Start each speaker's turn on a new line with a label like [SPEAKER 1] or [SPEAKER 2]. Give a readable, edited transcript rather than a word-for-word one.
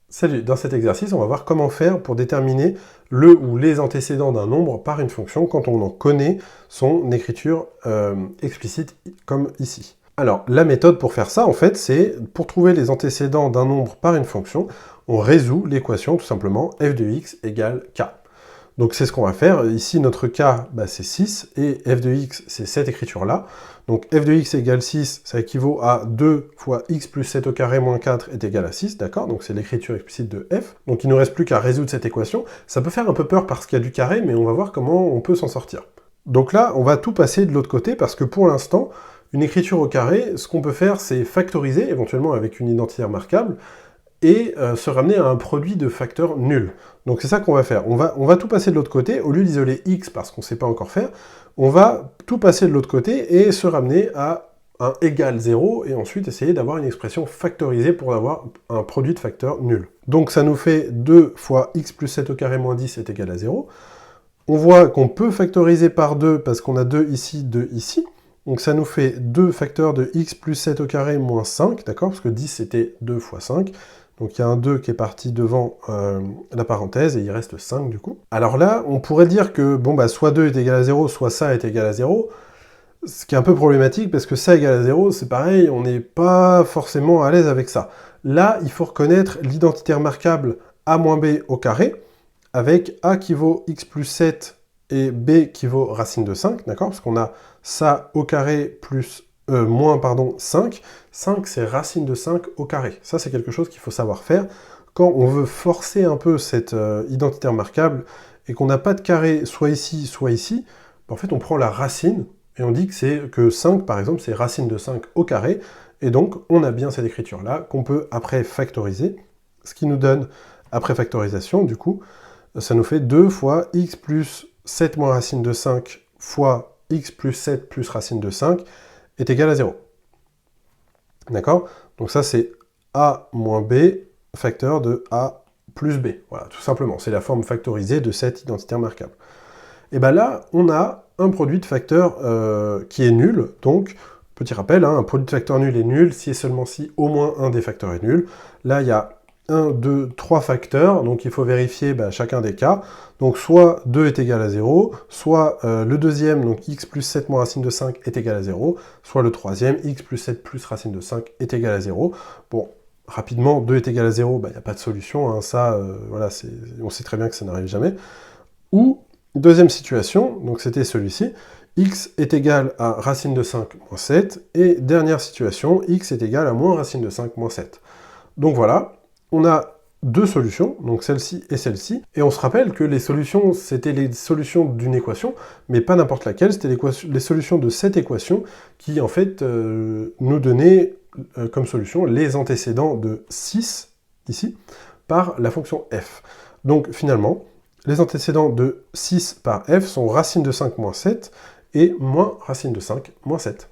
[SPEAKER 1] Salut, dans cet exercice, on va voir comment faire pour déterminer le ou les antécédents d'un nombre par une fonction quand on en connaît son écriture explicite, comme ici. Alors, la méthode pour faire ça, en fait, c'est pour trouver les antécédents d'un nombre par une fonction, on résout l'équation tout simplement f de x égale k. Donc c'est ce qu'on va faire. Ici, notre k, c'est 6, et f de x, c'est cette écriture-là. Donc f de x égale 6, ça équivaut à 2 fois x plus 7 au carré moins 4 est égal à 6, d'accord? Donc c'est l'écriture explicite de f. Donc il ne nous reste plus qu'à résoudre cette équation. Ça peut faire un peu peur parce qu'il y a du carré, mais on va voir comment on peut s'en sortir. Donc là, on va tout passer de l'autre côté, parce que pour l'instant, une écriture au carré, ce qu'on peut faire, c'est factoriser, éventuellement avec une identitaire marquable, et se ramener à un produit de facteurs nuls. Donc c'est ça qu'on va faire. On va tout passer de l'autre côté, au lieu d'isoler x parce qu'on ne sait pas encore faire, on va tout passer de l'autre côté et se ramener à un égal 0, et ensuite essayer d'avoir une expression factorisée pour avoir un produit de facteurs nul. Donc ça nous fait 2 fois x plus 7 au carré moins 10 est égal à 0. On voit qu'on peut factoriser par 2 parce qu'on a 2 ici, 2 ici. Donc ça nous fait 2 facteurs de x plus 7 au carré moins 5, d'accord? Parce que 10 c'était 2 fois 5. Donc il y a un 2 qui est parti devant la parenthèse, et il reste 5 du coup. Alors là, on pourrait dire que soit 2 est égal à 0, soit ça est égal à 0, ce qui est un peu problématique, parce que ça égale à 0, c'est pareil, on n'est pas forcément à l'aise avec ça. Là, il faut reconnaître l'identitaire marquable a moins b au carré, avec a qui vaut x plus 7 et b qui vaut racine de 5, d'accord? Parce qu'on a ça au carré plus moins 5. 5, c'est racine de 5 au carré. Ça, c'est quelque chose qu'il faut savoir faire. Quand on veut forcer un peu cette identitaire marquable, et qu'on n'a pas de carré soit ici, en fait, on prend la racine, et on dit que 5, par exemple, c'est racine de 5 au carré, et donc on a bien cette écriture-là, qu'on peut après factoriser, ce qui nous donne, après factorisation, du coup, ça nous fait 2 fois x plus 7 moins racine de 5 fois x plus 7 plus racine de 5 est égal à 0. D'accord? Donc ça, c'est a moins b, facteur de a plus b. Voilà, tout simplement. C'est la forme factorisée de cette identitaire marquable. Et bien là, on a un produit de facteurs qui est nul. Donc, petit rappel, un produit de facteurs nul est nul si et seulement si au moins un des facteurs est nul. Là, il y a 1, 2, 3 facteurs, donc il faut vérifier chacun des cas. Donc soit 2 est égal à 0, soit le deuxième, donc x plus 7 moins racine de 5 est égal à 0, soit le troisième, x plus 7 plus racine de 5 est égal à 0. Bon, rapidement, 2 est égal à 0, il n'y a pas de solution, hein, ça, voilà, on sait très bien que ça n'arrive jamais. Ou, deuxième situation, donc c'était celui-ci, x est égal à racine de 5 moins 7, et dernière situation, x est égal à moins racine de 5 moins 7. Donc voilà, on a deux solutions, donc celle-ci et celle-ci, et on se rappelle que les solutions, c'était les solutions d'une équation, mais pas n'importe laquelle, c'était les solutions de cette équation qui, en fait, nous donnaient comme solution les antécédents de 6, ici, par la fonction f. Donc finalement, les antécédents de 6 par f sont racine de 5 moins 7, et moins racine de 5 moins 7.